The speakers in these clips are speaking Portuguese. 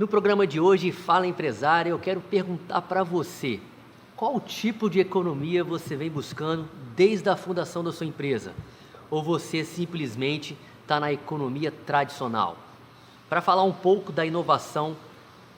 No programa de hoje, Fala Empresário, eu quero perguntar para você, qual tipo de economia você vem buscando desde a fundação da sua empresa? Ou você simplesmente está na economia tradicional? Para falar um pouco da inovação,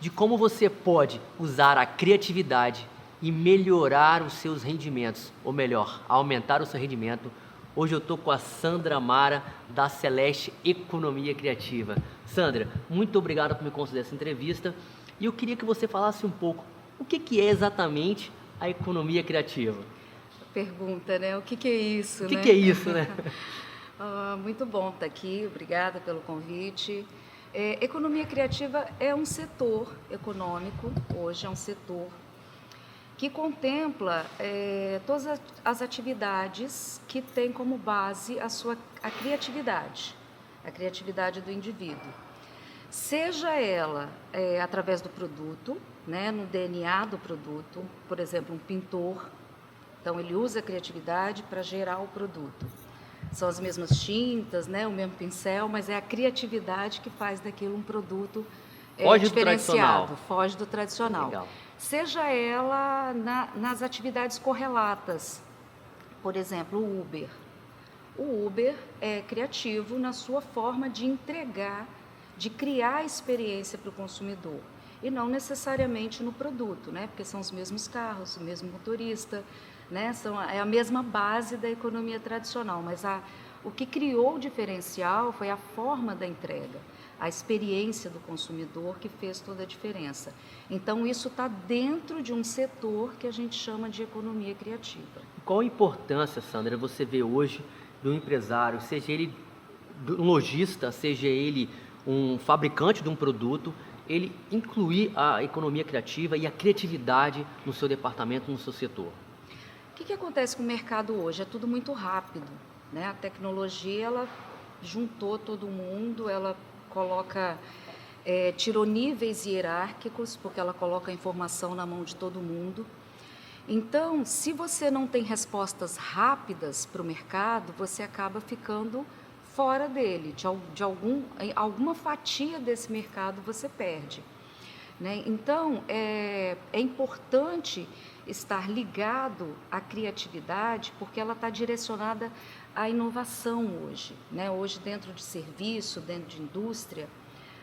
de como você pode usar a criatividade e melhorar os seus rendimentos, ou melhor, aumentar o seu rendimento. Hoje eu estou com a Sandra Mara, da Celeste Economia Criativa. Sandra, muito obrigado por me conceder essa entrevista e eu queria que você falasse um pouco o que é exatamente a economia criativa. Pergunta, né? O que é isso, O que é isso, né? Muito bom estar aqui, obrigada pelo convite. Economia criativa é um setor econômico, hoje é um setor que contempla todas as atividades que têm como base a criatividade do indivíduo. Seja ela através do produto, né, no DNA do produto, por exemplo, um pintor, então ele usa a criatividade para gerar o produto. São as mesmas tintas, né, o mesmo pincel, mas é a criatividade que faz daquilo um produto diferenciado, foge do tradicional. Legal. Seja ela nas atividades correlatas, por exemplo, o Uber. O Uber é criativo na sua forma de entregar, de criar experiência para o consumidor, e não necessariamente no produto, né? Porque são os mesmos carros, o mesmo motorista, né? É a mesma base da economia tradicional, mas o que criou o diferencial foi a forma da entrega, a experiência do consumidor que fez toda a diferença. Então, isso está dentro de um setor que a gente chama de economia criativa. Qual a importância, Sandra, você vê hoje do empresário, seja ele um lojista, seja ele um fabricante de um produto, ele incluir a economia criativa e a criatividade no seu departamento, no seu setor? O que acontece com o mercado hoje? É tudo muito rápido, né? A tecnologia, ela juntou todo mundo, ela tirou níveis hierárquicos, porque ela coloca a informação na mão de todo mundo. Então, se você não tem respostas rápidas para o mercado, você acaba ficando fora dele, alguma fatia desse mercado você perde, né? Então, é importante estar ligado à criatividade, porque ela está direcionada à inovação hoje, né? Hoje, dentro de serviço, dentro de indústria,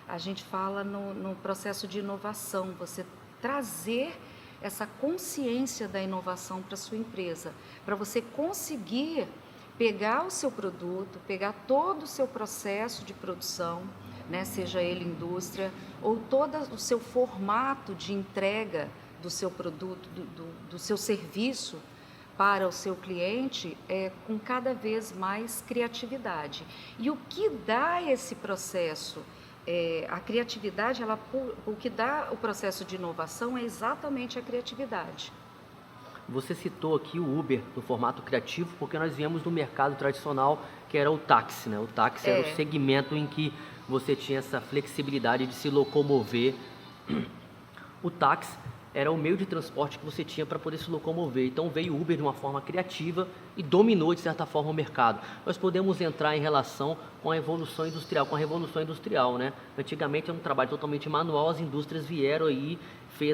a gente fala no processo de inovação, você trazer essa consciência da inovação para a sua empresa, para você conseguir pegar o seu produto, pegar todo o seu processo de produção, né, seja ele indústria, ou todo o seu formato de entrega do seu produto, do seu serviço para o seu cliente, com cada vez mais criatividade. E o que dá esse processo? A criatividade, o que dá o processo de inovação é exatamente a criatividade. Você citou aqui o Uber no formato criativo, porque nós viemos do mercado tradicional, que era o táxi, né? O táxi era o segmento em que você tinha essa flexibilidade de se locomover. O táxi era o meio de transporte que você tinha para poder se locomover. Então veio o Uber de uma forma criativa e dominou, de certa forma, o mercado. Nós podemos entrar em relação com a evolução industrial, com a revolução industrial, né? Antigamente era um trabalho totalmente manual, as indústrias vieram aí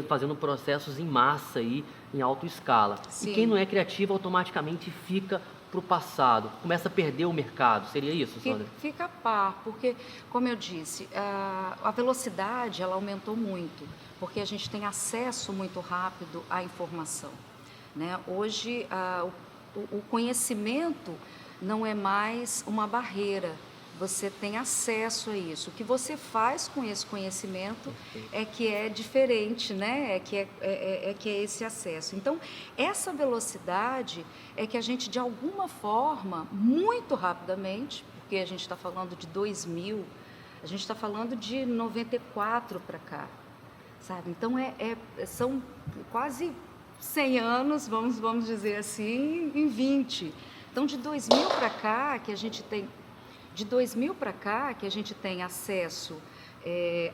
fazendo processos em massa aí, em alta escala. Sim. E quem não é criativo automaticamente fica para o passado, começa a perder o mercado. Seria isso, Sandra? Fica a par, porque, como eu disse, a velocidade ela aumentou muito, porque a gente tem acesso muito rápido à informação, né? Hoje, o conhecimento não é mais uma barreira, você tem acesso a isso. O que você faz com esse conhecimento é que é diferente, né? que é esse acesso. Então, essa velocidade é que a gente, de alguma forma, muito rapidamente, porque a gente está falando de 2000, a gente está falando de 94 para cá, sabe? Então, são quase 100 anos, vamos dizer assim, em 20. Então, de 2000 para cá, que a gente tem... De 2000 para cá, que a gente tem acesso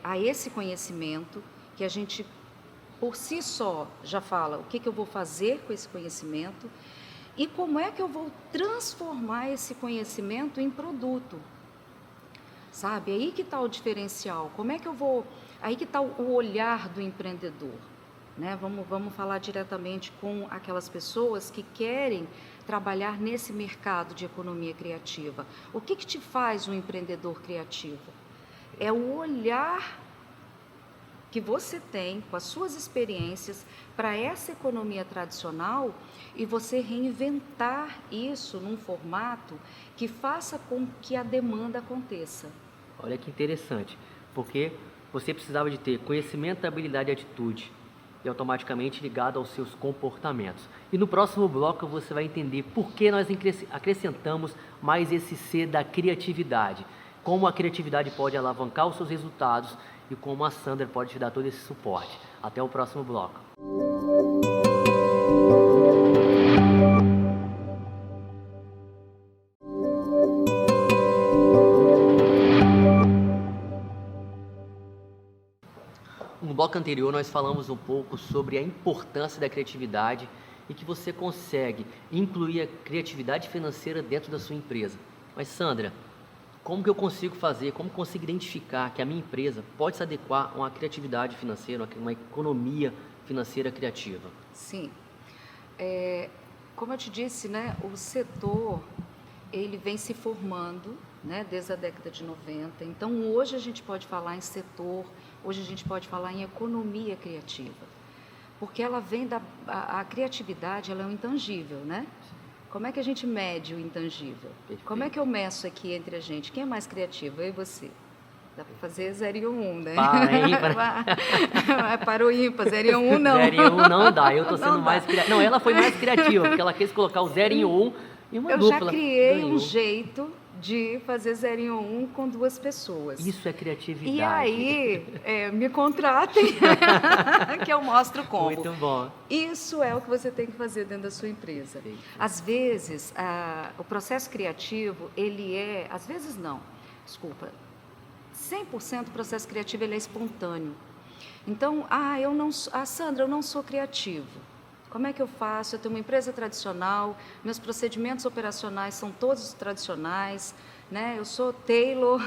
a esse conhecimento, que a gente, por si só, já fala o que eu vou fazer com esse conhecimento e como é que eu vou transformar esse conhecimento em produto, sabe? É aí que está o diferencial. Como é que eu vou Aí que está o olhar do empreendedor, né? Vamos falar diretamente com aquelas pessoas que querem trabalhar nesse mercado de economia criativa. O que te faz um empreendedor criativo? É o olhar que você tem com as suas experiências para essa economia tradicional e você reinventar isso num formato que faça com que a demanda aconteça. Olha que interessante, porque você precisava de ter conhecimento, habilidade e atitude, e automaticamente ligado aos seus comportamentos. E no próximo bloco você vai entender por que nós acrescentamos mais esse C da criatividade, como a criatividade pode alavancar os seus resultados e como a Sandra pode te dar todo esse suporte. Até o próximo bloco. No bloco anterior nós falamos um pouco sobre a importância da criatividade e que você consegue incluir a criatividade financeira dentro da sua empresa. Mas Sandra, como que eu consigo fazer, como consigo identificar que a minha empresa pode se adequar a uma criatividade financeira, uma economia financeira criativa? Sim, como eu te disse, né, o setor ele vem se formando, né, desde a década de 90. Então hoje a gente pode falar em setor, hoje a gente pode falar em economia criativa, porque ela vem a criatividade, ela é um intangível, né? Como é que a gente mede o intangível? Perfeito. Como é que eu meço aqui entre a gente? Quem é mais criativo, eu e você? Dá para fazer 0 e 1, né? Para o ímpar, 0 e 1 não. 0 e 1 não dá, eu estou sendo Não mais criativa. Não, ela foi mais criativa, porque ela quis colocar o 0 em 1 e uma Eu dupla. já criei ganhou. um jeito de fazer 0 em 1 com 2 pessoas. Isso é criatividade. E aí, me contratem, que eu mostro como. Muito bom. Isso é o que você tem que fazer dentro da sua empresa. Perfeito. Às vezes, o processo criativo, ele às vezes não, desculpa, 100% do processo criativo ele é espontâneo. Então, Sandra, eu não sou criativo. Como é que eu faço? Eu tenho uma empresa tradicional, meus procedimentos operacionais são todos tradicionais, né? Eu sou Taylor,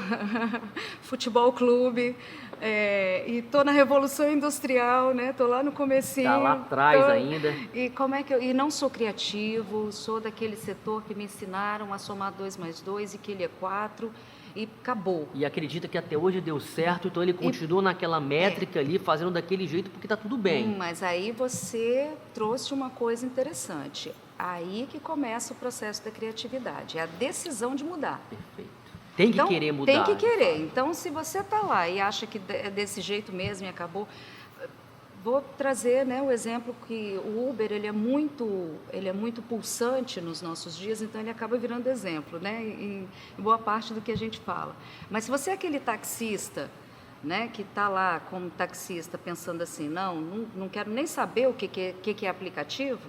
futebol clube, e estou na Revolução Industrial, né? Estou lá no comecinho. Está lá atrás ainda. E como é que e não sou criativo, sou daquele setor que me ensinaram a somar 2 mais 2 e que ele é 4 e acabou. E acredita que até hoje deu certo, então ele continua naquela métrica ali, fazendo daquele jeito, porque está tudo bem. Mas aí você trouxe uma coisa interessante. Aí que começa o processo da criatividade, é a decisão de mudar. Perfeito. Tem que querer mudar. Tem que querer. Então, se você está lá e acha que é desse jeito mesmo e acabou... Vou trazer, né, o exemplo que o Uber ele é muito pulsante nos nossos dias, então ele acaba virando exemplo, né, em boa parte do que a gente fala. Mas se você é aquele taxista, né, que está lá como taxista pensando assim, não quero nem saber o que é aplicativo,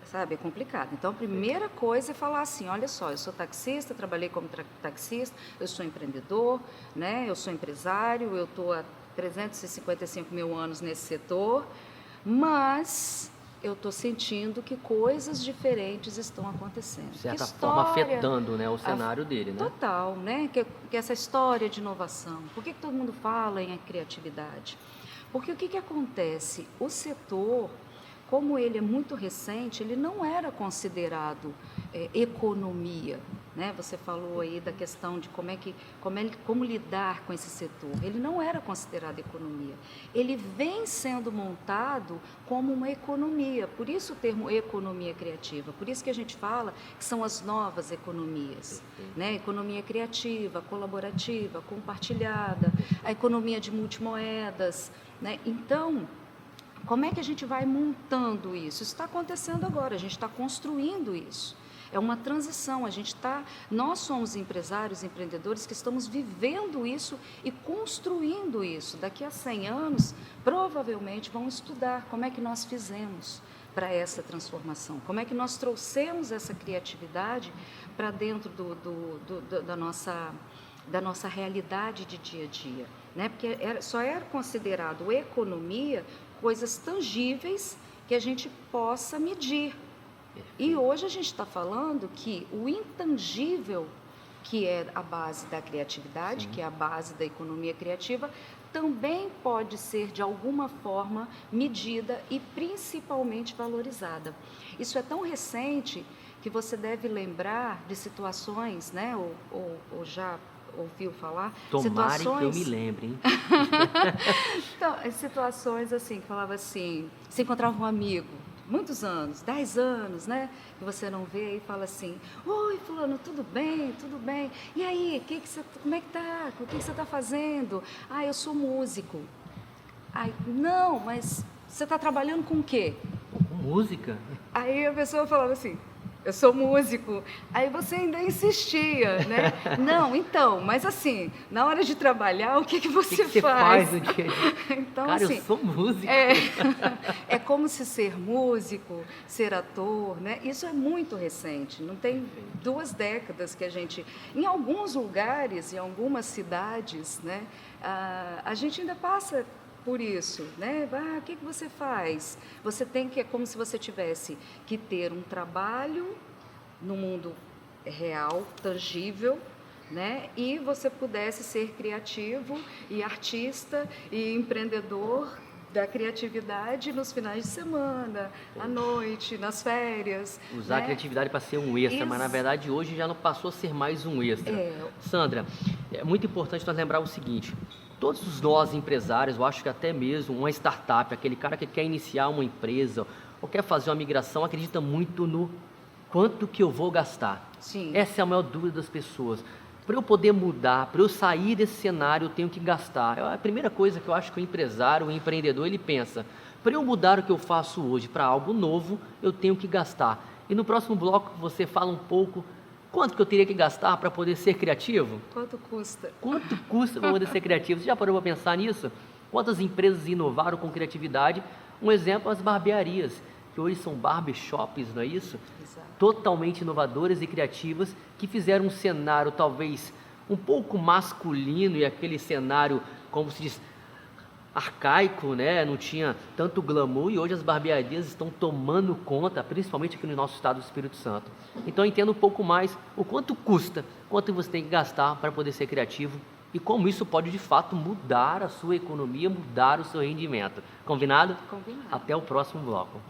sabe, é complicado. Então, a primeira coisa é falar assim, olha só, eu sou taxista, trabalhei como taxista, eu sou empreendedor, né, eu sou empresário, eu estou há 355 mil anos nesse setor, mas eu estou sentindo que coisas diferentes estão acontecendo. De certa forma, afetando, né, o cenário dele, né? Total, né? Que essa história de inovação. Por que todo mundo fala em criatividade? Porque o que acontece? O setor, como ele é muito recente, ele não era considerado economia. Né? Você falou aí da questão de como lidar com esse setor. Ele não era considerado economia. Ele vem sendo montado como uma economia. Por isso o termo economia criativa. Por isso que a gente fala que são as novas economias. Né? Economia criativa, colaborativa, compartilhada, a economia de multimoedas. Né? Então, como é que a gente vai montando isso? Isso está acontecendo agora, a gente está construindo isso. É uma transição, nós somos empresários, empreendedores que estamos vivendo isso e construindo isso. Daqui a 100 anos, provavelmente vão estudar como é que nós fizemos para essa transformação, como é que nós trouxemos essa criatividade para dentro da nossa realidade de dia a dia. Né? Porque só era considerado economia coisas tangíveis que a gente possa medir. E hoje a gente está falando que o intangível, que é a base da criatividade, que é a base da economia criativa, também pode ser, de alguma forma, medida e principalmente valorizada. Isso é tão recente que você deve lembrar de situações, né, ou já ouviu falar, Tomara que eu situações... me lembre, hein? Então, situações assim, que falava assim, você encontrava um amigo, muitos anos, 10 anos, né? Que você não vê e fala assim, oi, fulano, tudo bem, tudo bem. E aí, como é que tá? O que você está fazendo? Ah, eu sou músico. Ai, não, mas você está trabalhando com o quê? Música? Aí a pessoa falava assim, eu sou músico. Aí você ainda insistia, né? Não, então, mas assim, na hora de trabalhar, o que O que você você faz? faz no dia a dia? Então, Cara, eu assim, sou músico. é como se ser músico, ser ator, né? Isso é muito recente. Não tem 2 décadas que a gente, em alguns lugares, em algumas cidades, né? A gente ainda passa por isso, né? O que você faz? Você tem que, é como se você tivesse que ter um trabalho no mundo real, tangível, né? E você pudesse ser criativo e artista e empreendedor da criatividade nos finais de semana, à noite, nas férias. Usar a né? criatividade para ser um extra, mas na verdade hoje já não passou a ser mais um extra. Sandra, é muito importante nós lembrar o seguinte: todos nós empresários, eu acho que até mesmo uma startup, aquele cara que quer iniciar uma empresa ou quer fazer uma migração, acredita muito no quanto que eu vou gastar. Sim. Essa é a maior dúvida das pessoas. Para eu poder mudar, para eu sair desse cenário, eu tenho que gastar. É a primeira coisa que eu acho que o empresário, o empreendedor, ele pensa: para eu mudar o que eu faço hoje para algo novo, eu tenho que gastar. E no próximo bloco você fala um pouco quanto que eu teria que gastar para poder ser criativo? Quanto custa? Quanto custa para poder ser criativo? Você já parou para pensar nisso? Quantas empresas inovaram com criatividade? Um exemplo, as barbearias, que hoje são barbershops, não é isso? Exato. Totalmente inovadoras e criativas, que fizeram um cenário talvez um pouco masculino e aquele cenário, como se diz, arcaico, né? Não tinha tanto glamour, e hoje as barbearias estão tomando conta, principalmente aqui no nosso estado do Espírito Santo. Então entenda um pouco mais o quanto custa, quanto você tem que gastar para poder ser criativo e como isso pode de fato mudar a sua economia, mudar o seu rendimento. Combinado? Combinado. Até o próximo bloco.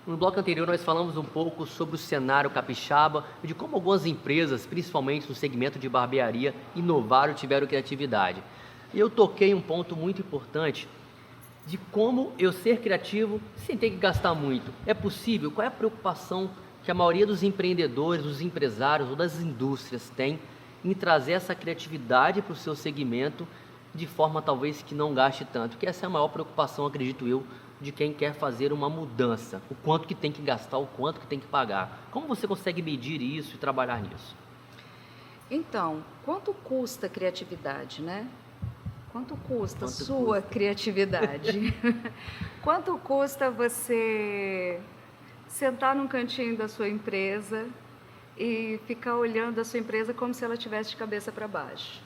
No bloco anterior nós falamos um pouco sobre o cenário capixaba e de como algumas empresas, principalmente no segmento de barbearia, inovaram e tiveram criatividade. E eu toquei um ponto muito importante de como eu ser criativo sem ter que gastar muito. É possível? Qual é a preocupação que a maioria dos empreendedores, dos empresários ou das indústrias tem em trazer essa criatividade para o seu segmento de forma talvez que não gaste tanto? Que essa é a maior preocupação, acredito eu, de quem quer fazer uma mudança. O quanto que tem que gastar, o quanto que tem que pagar. Como você consegue medir isso e trabalhar nisso? Então, quanto custa a criatividade, né? Ququanto custa a sua criatividade? Quanto custa você sentar num cantinho da sua empresa e ficar olhando a sua empresa como se ela estivesse de cabeça para baixo?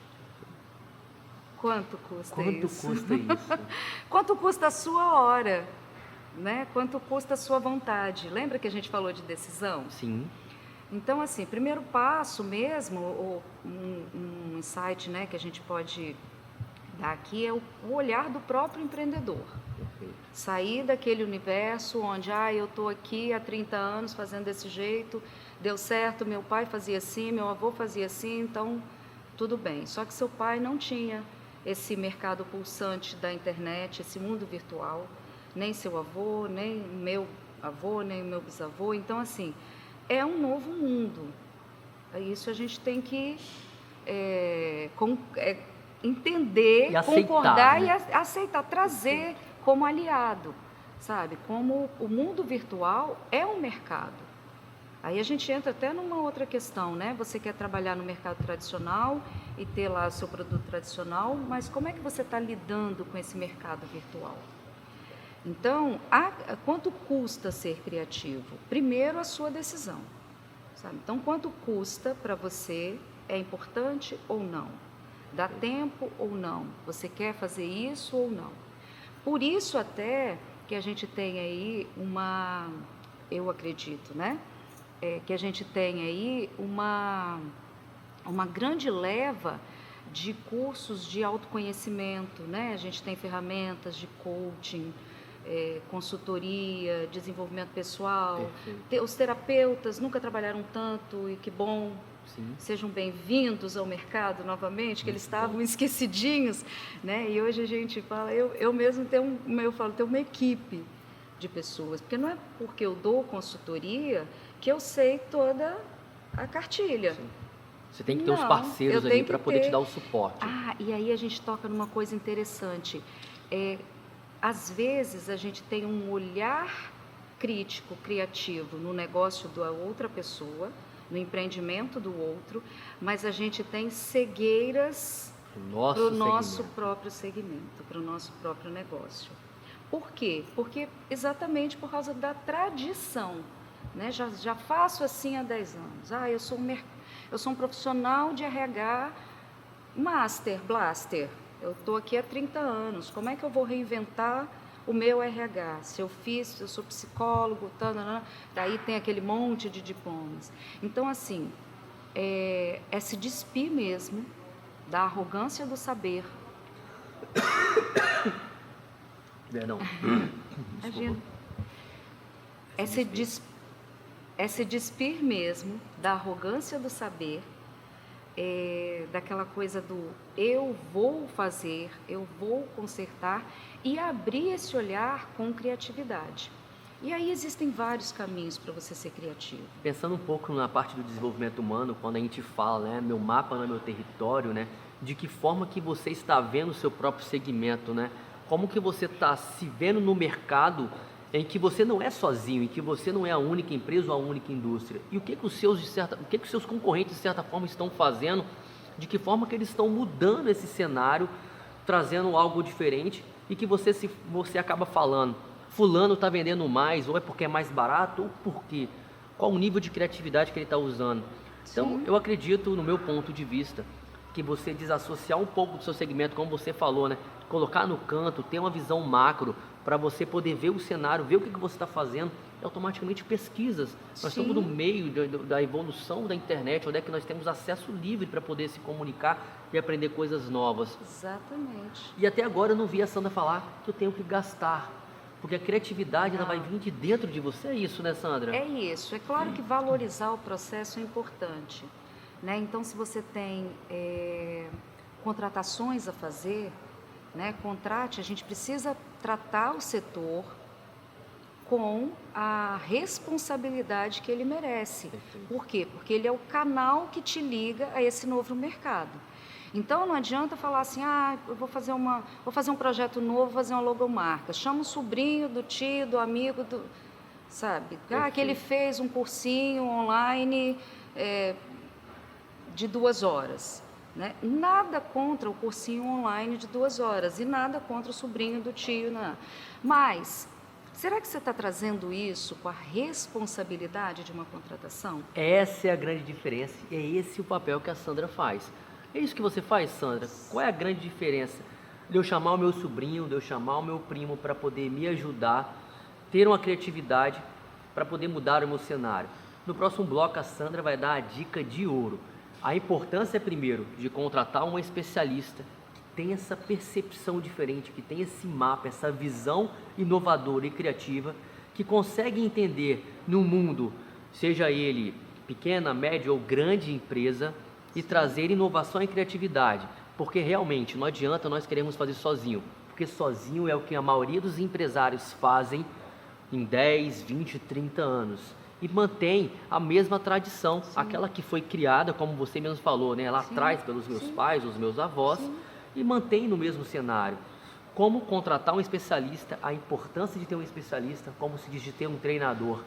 Quanto custa isso? Quanto custa isso? Quanto custa a sua hora? Né? Quanto custa a sua vontade? Lembra que a gente falou de decisão? Sim. Então, assim, primeiro passo mesmo, ou um insight, né, que a gente pode dar aqui é o olhar do próprio empreendedor. Perfeito. Sair daquele universo onde, eu estou aqui há 30 anos fazendo desse jeito, deu certo, meu pai fazia assim, meu avô fazia assim, então tudo bem. Só que seu pai não tinha esse mercado pulsante da internet, esse mundo virtual, nem seu avô, nem meu avô, nem meu bisavô. Então, assim, é um novo mundo. Isso a gente tem que entender, E aceitar, concordar, né? E aceitar, trazer como aliado, sabe? Como o mundo virtual é um mercado. Aí a gente entra até numa outra questão, né? Você quer trabalhar no mercado tradicional e ter lá o seu produto tradicional, mas como é que você está lidando com esse mercado virtual? Então, quanto custa ser criativo? Primeiro, a sua decisão, sabe? Então, quanto custa para você? É importante ou não? Dá tempo ou não? Você quer fazer isso ou não? Por isso até que porque a gente tem aí eu acredito, né? Que a gente tem aí uma grande leva de cursos de autoconhecimento, né? A gente tem ferramentas de coaching, consultoria, desenvolvimento pessoal. Os terapeutas nunca trabalharam tanto e que bom. Sim. Sejam bem-vindos ao mercado novamente, que eles estavam esquecidinhos, né? E hoje a gente fala, eu mesmo tenho uma equipe de pessoas, porque não é porque eu dou consultoria que eu sei toda a cartilha. Sim. Você tem que ter os parceiros ali para poder te dar o suporte. E aí a gente toca numa coisa interessante. Às vezes a gente tem um olhar crítico, criativo no negócio da outra pessoa, no empreendimento do outro, mas a gente tem cegueiras para o nosso próprio segmento, para o nosso próprio negócio. Por quê? Porque exatamente por causa da tradição, né? Já faço assim há 10 anos. Eu sou um profissional de RH Master, Blaster. Eu estou aqui há 30 anos. Como é que eu vou reinventar o meu RH? Se eu sou psicólogo, daí tem aquele monte de diplomas. Então, assim, é se despir mesmo da arrogância do saber. Não. Imagina. É se despir mesmo da arrogância do saber, daquela coisa do eu vou fazer, eu vou consertar e abrir esse olhar com criatividade. E aí existem vários caminhos para você ser criativo. Pensando um pouco na parte do desenvolvimento humano, quando a gente fala, né, meu mapa não é meu território, né, de que forma que você está vendo o seu próprio segmento, né? Como que você está se vendo no mercado em que você não é sozinho, em que você não é a única empresa ou a única indústria. E o que os seus concorrentes, de certa forma, estão fazendo, de que forma que eles estão mudando esse cenário, trazendo algo diferente e que você acaba falando, fulano está vendendo mais, ou é porque é mais barato, ou por quê? Qual o nível de criatividade que ele está usando? Então, eu acredito, no meu ponto de vista, que você desassociar um pouco do seu segmento, como você falou, né? Colocar no canto, ter uma visão macro, para você poder ver o cenário, ver o que você está fazendo, e automaticamente pesquisas. Nós estamos no meio da evolução da internet, onde é que nós temos acesso livre para poder se comunicar e aprender coisas novas. Exatamente. E até agora eu não vi a Sandra falar que eu tenho que gastar, porque a criatividade ela vai vir de dentro de você. É isso, né, Sandra? É isso. É claro que valorizar o processo é importante, né? Então, se você tem contratações a fazer, né, contrate, a gente precisa tratar o setor com a responsabilidade que ele merece. Perfeito. Por quê? Porque ele é o canal que te liga a esse novo mercado. Então, não adianta falar assim, eu vou fazer um projeto novo, vou fazer uma logomarca. Chama o sobrinho do tio, do amigo, sabe? Que ele fez um cursinho online de 2 horas. Né? Nada contra o cursinho online de 2 horas e nada contra o sobrinho do tio. Né? Mas, será que você está trazendo isso com a responsabilidade de uma contratação? Essa é a grande diferença e é esse o papel que a Sandra faz. É isso que você faz, Sandra? Qual é a grande diferença de eu chamar o meu sobrinho, de eu chamar o meu primo para poder me ajudar, ter uma criatividade para poder mudar o meu cenário? No próximo bloco, a Sandra vai dar a dica de ouro. A importância, primeiro, de contratar um especialista que tem essa percepção diferente, que tem esse mapa, essa visão inovadora e criativa, que consegue entender no mundo, seja ele pequena, média ou grande empresa, e trazer inovação e criatividade. Porque realmente não adianta nós queremos fazer sozinho, porque sozinho é o que a maioria dos empresários fazem em 10, 20, 30 anos. E mantém a mesma tradição, aquela que foi criada, como você mesmo falou, né, lá atrás pelos meus pais, os meus avós, e mantém no mesmo cenário. Como contratar um especialista, a importância de ter um especialista, como se diz, de ter um treinador.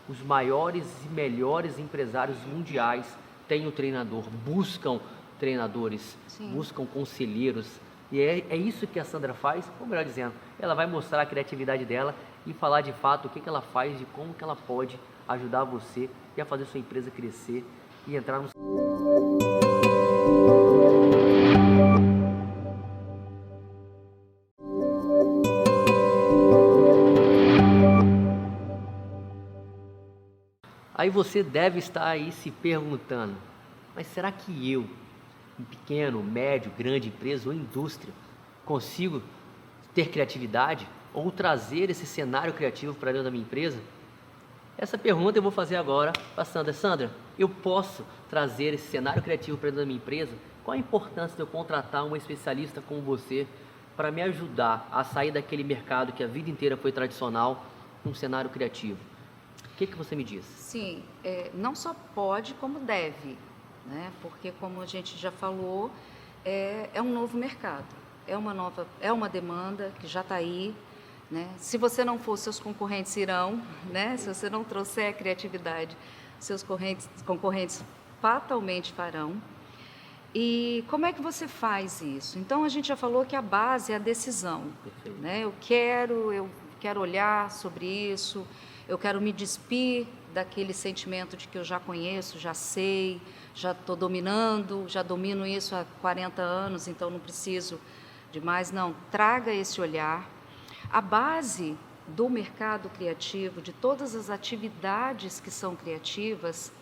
Os maiores e melhores empresários mundiais têm o treinador, buscam treinadores, buscam conselheiros. E é isso que a Sandra faz, ou melhor dizendo, ela vai mostrar a criatividade dela e falar de fato o que ela faz, de como que ela pode ajudar você e a fazer sua empresa crescer e entrar no... Aí você deve estar aí se perguntando, mas será que eu, um pequeno, médio, grande empresa ou indústria, consigo ter criatividade ou trazer esse cenário criativo para dentro da minha empresa? Essa pergunta eu vou fazer agora para a Sandra. Sandra, eu posso trazer esse cenário criativo para dentro da minha empresa? Qual a importância de eu contratar um especialista como você para me ajudar a sair daquele mercado que a vida inteira foi tradicional para um cenário criativo? O que você me diz? Sim, não só pode, como deve, né? Porque, como a gente já falou, é um novo mercado, é uma demanda que já está aí, né? Se você não for, seus concorrentes irão, né? Se você não trouxer a criatividade, seus concorrentes fatalmente farão. E como é que você faz isso? Então, a gente já falou que a base é a decisão, né? Eu quero olhar sobre isso, eu quero me despir daquele sentimento de que eu já conheço, já sei, já estou dominando, já domino isso há 40 anos, então não preciso de mais. Não, traga esse olhar. A base do mercado criativo, de todas as atividades que são criativas,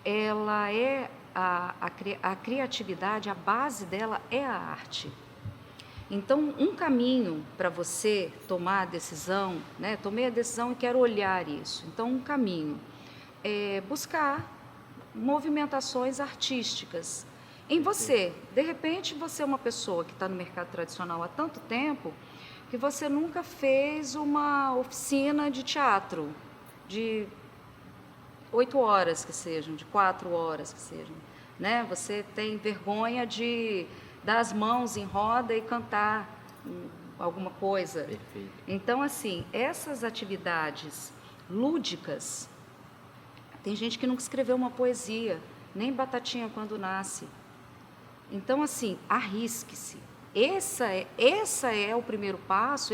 ela é a criatividade, a base dela é a arte. Então, um caminho para você tomar a decisão, né? Tomei a decisão e quero olhar isso. Então, um caminho é buscar movimentações artísticas em você. De repente, você é uma pessoa que está no mercado tradicional há tanto tempo que você nunca fez uma oficina de teatro de 8 horas que sejam, de 4 horas que sejam, né? Você tem vergonha de dar as mãos em roda e cantar alguma coisa. Perfeito. Então, assim, essas atividades lúdicas, tem gente que nunca escreveu uma poesia, nem batatinha quando nasce. Então, assim, arrisque-se. Esse é o primeiro passo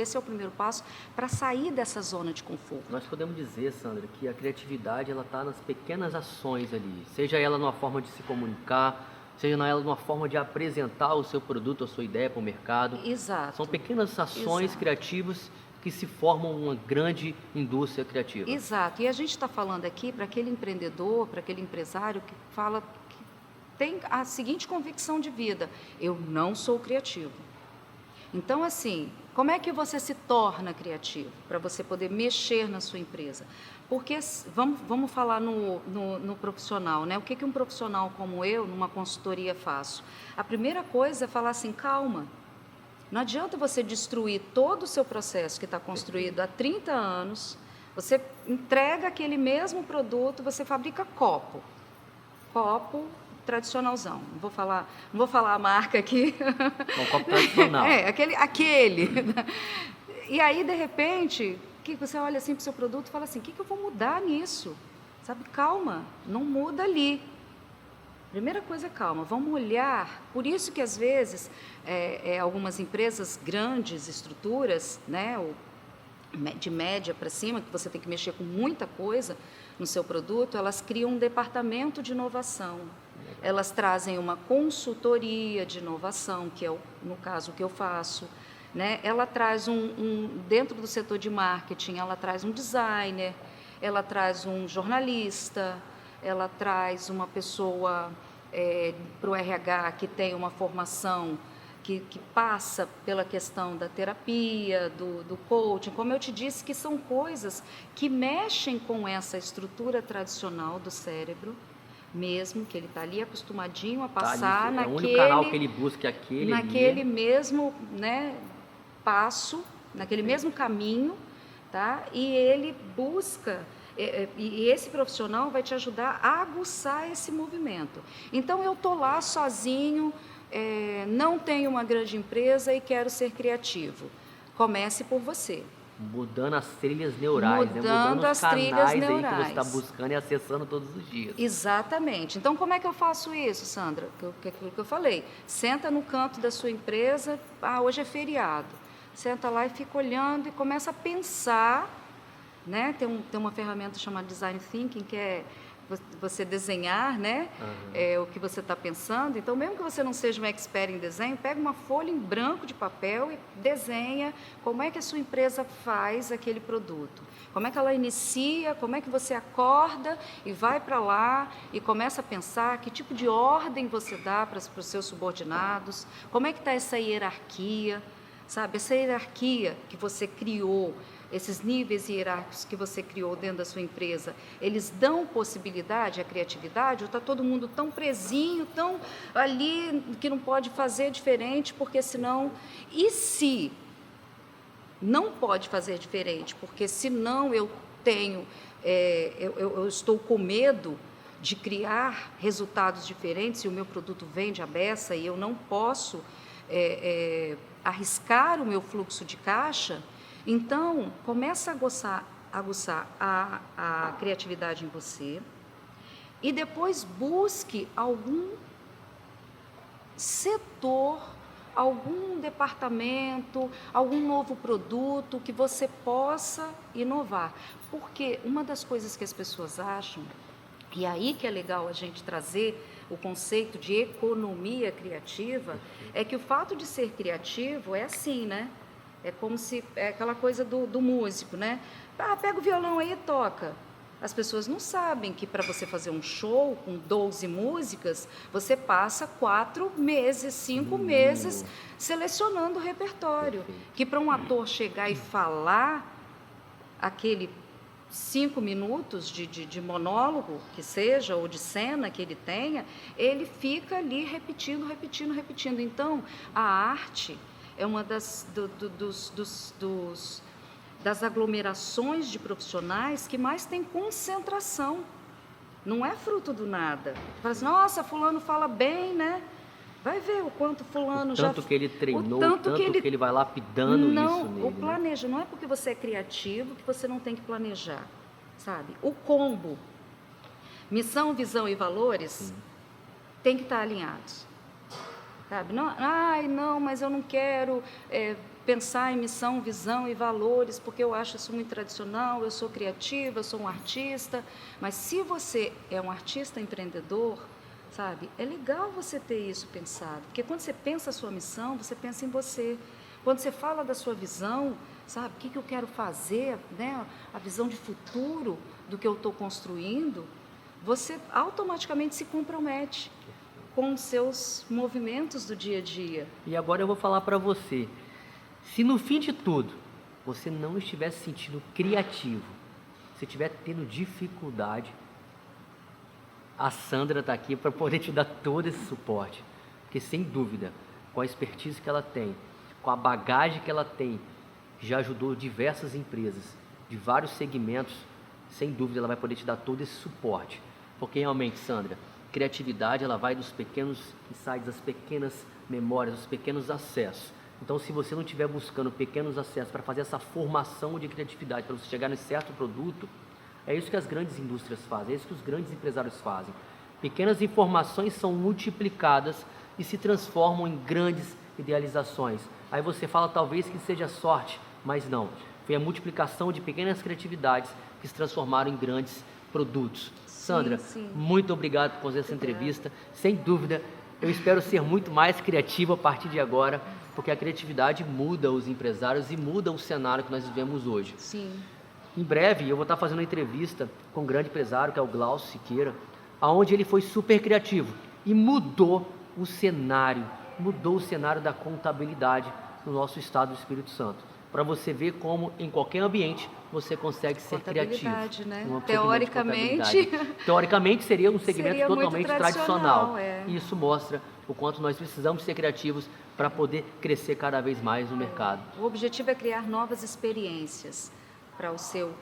para sair dessa zona de conforto. Nós podemos dizer, Sandra, que a criatividade ela está nas pequenas ações ali, seja ela numa forma de se comunicar, seja ela numa forma de apresentar o seu produto, a sua ideia para o mercado. Exato. São pequenas ações criativas que se formam uma grande indústria criativa. Exato. E a gente está falando aqui para aquele empreendedor, para aquele empresário que fala, que tem a seguinte convicção de vida: eu não sou criativo. Então, assim, como é que você se torna criativo? Para você poder mexer na sua empresa. Porque, vamos falar no profissional, né? O que um profissional como eu, numa consultoria, faço? A primeira coisa é falar assim, calma. Não adianta você destruir todo o seu processo que está construído há 30 anos, você entrega aquele mesmo produto, você fabrica copo tradicionalzão. Não vou falar a marca aqui. Um copo tradicional. Aquele. E aí, de repente, que você olha assim para o seu produto e fala assim, o que eu vou mudar nisso? Sabe, calma, não muda ali. Primeira coisa é calma, vamos olhar. Por isso que, às vezes, algumas empresas grandes, estruturas, né, de média para cima, que você tem que mexer com muita coisa no seu produto, elas criam um departamento de inovação. Elas trazem uma consultoria de inovação, que é, no caso, o que eu faço. Né? Ela traz dentro do setor de marketing, ela traz um designer, ela traz um jornalista, ela traz uma pessoa para o RH que tem uma formação que passa pela questão da terapia, do coaching. Como eu te disse, que são coisas que mexem com essa estrutura tradicional do cérebro, mesmo que ele está ali acostumadinho a passar naquele... É o único canal que ele busca naquele mesmo, né, passo, naquele mesmo caminho, tá? E ele busca... E esse profissional vai te ajudar a aguçar esse movimento. Então, eu estou lá sozinho, não tenho uma grande empresa e quero ser criativo. Comece por você. Mudando as trilhas neurais, mudando os canais aí que você está buscando e acessando todos os dias. Exatamente. Então, como é que eu faço isso, Sandra? Que é aquilo que eu falei. Senta no canto da sua empresa, hoje é feriado. Senta lá e fica olhando e começa a pensar, né? Tem uma ferramenta chamada Design Thinking, que é você desenhar, né, o que você está pensando. Então, mesmo que você não seja um expert em desenho, pega uma folha em branco de papel e desenha como é que a sua empresa faz aquele produto. Como é que ela inicia, como é que você acorda e vai para lá e começa a pensar que tipo de ordem você dá para os seus subordinados, como é que está essa hierarquia, sabe? Essa hierarquia que você criou, esses níveis hierárquicos que você criou dentro da sua empresa, eles dão possibilidade à criatividade ou está todo mundo tão presinho, tão ali que não pode fazer diferente, porque senão... E se não pode fazer diferente, porque senão eu tenho, eu estou com medo de criar resultados diferentes e o meu produto vende à beça e eu não posso arriscar o meu fluxo de caixa, então começa a aguçar a criatividade em você e depois busque algum setor, algum departamento, algum novo produto que você possa inovar. Porque uma das coisas que as pessoas acham, e aí que é legal a gente trazer o conceito de economia criativa, é que o fato de ser criativo é assim, né? É como se, é aquela coisa do músico, né? Ah, pega o violão aí e toca. As pessoas não sabem que para você fazer um show com 12 músicas, você passa 4 meses, 5 meses selecionando o repertório. Que para um ator chegar e falar aquele 5 minutos de monólogo, que seja, ou de cena que ele tenha, ele fica ali repetindo, repetindo, repetindo. Então, a arte é uma das aglomerações de profissionais que mais tem concentração. Não é fruto do nada. Fala assim, nossa, fulano fala bem, né? Vai ver o quanto fulano já... Tanto que ele treinou, tanto que ele vai lapidando isso nele. Não, o planeja. Não é porque você é criativo que você não tem que planejar, sabe? O combo, missão, visão e valores, tem que estar alinhados. Sabe? Não, não, mas eu não quero pensar em missão, visão e valores, porque eu acho isso muito tradicional, eu sou criativa, eu sou um artista. Mas se você é um artista empreendedor, sabe, é legal você ter isso pensado, porque quando você pensa a sua missão, você pensa em você. Quando você fala da sua visão, sabe, o que eu quero fazer, né, a visão de futuro do que eu estou construindo, você automaticamente se compromete com os seus movimentos do dia a dia. E agora eu vou falar para você, se no fim de tudo você não estiver se sentindo criativo, se estiver tendo dificuldade, a Sandra está aqui para poder te dar todo esse suporte, porque sem dúvida, com a expertise que ela tem, com a bagagem que ela tem, já ajudou diversas empresas de vários segmentos, sem dúvida ela vai poder te dar todo esse suporte, porque realmente, Sandra, criatividade, ela vai dos pequenos insights, das pequenas memórias, dos pequenos acessos. Então, se você não estiver buscando pequenos acessos para fazer essa formação de criatividade, para você chegar nesse certo produto, é isso que as grandes indústrias fazem, é isso que os grandes empresários fazem. Pequenas informações são multiplicadas e se transformam em grandes idealizações. Aí você fala talvez que seja sorte, mas não. Foi a multiplicação de pequenas criatividades que se transformaram em grandes produtos. Sandra, sim. Muito obrigado por fazer essa entrevista. Sem dúvida, eu espero ser muito mais criativo a partir de agora, porque a criatividade muda os empresários e muda o cenário que nós vivemos hoje. Sim. Em breve, eu vou estar fazendo uma entrevista com um grande empresário, que é o Glaucio Siqueira, onde ele foi super criativo e mudou o cenário da contabilidade no nosso estado do Espírito Santo. Para você ver como, em qualquer ambiente, você consegue ser criativo. Né? Teoricamente seria um segmento totalmente tradicional. E isso mostra o quanto nós precisamos ser criativos para poder crescer cada vez mais no mercado. O objetivo é criar novas experiências para o seu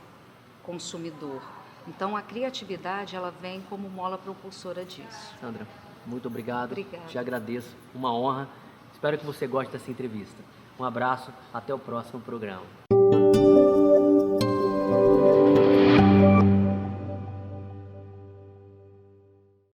consumidor. Então, a criatividade, ela vem como mola propulsora disso. Sandra, muito obrigado. Obrigada. Te agradeço. Uma honra. Espero que você goste dessa entrevista. Um abraço. Até o próximo programa.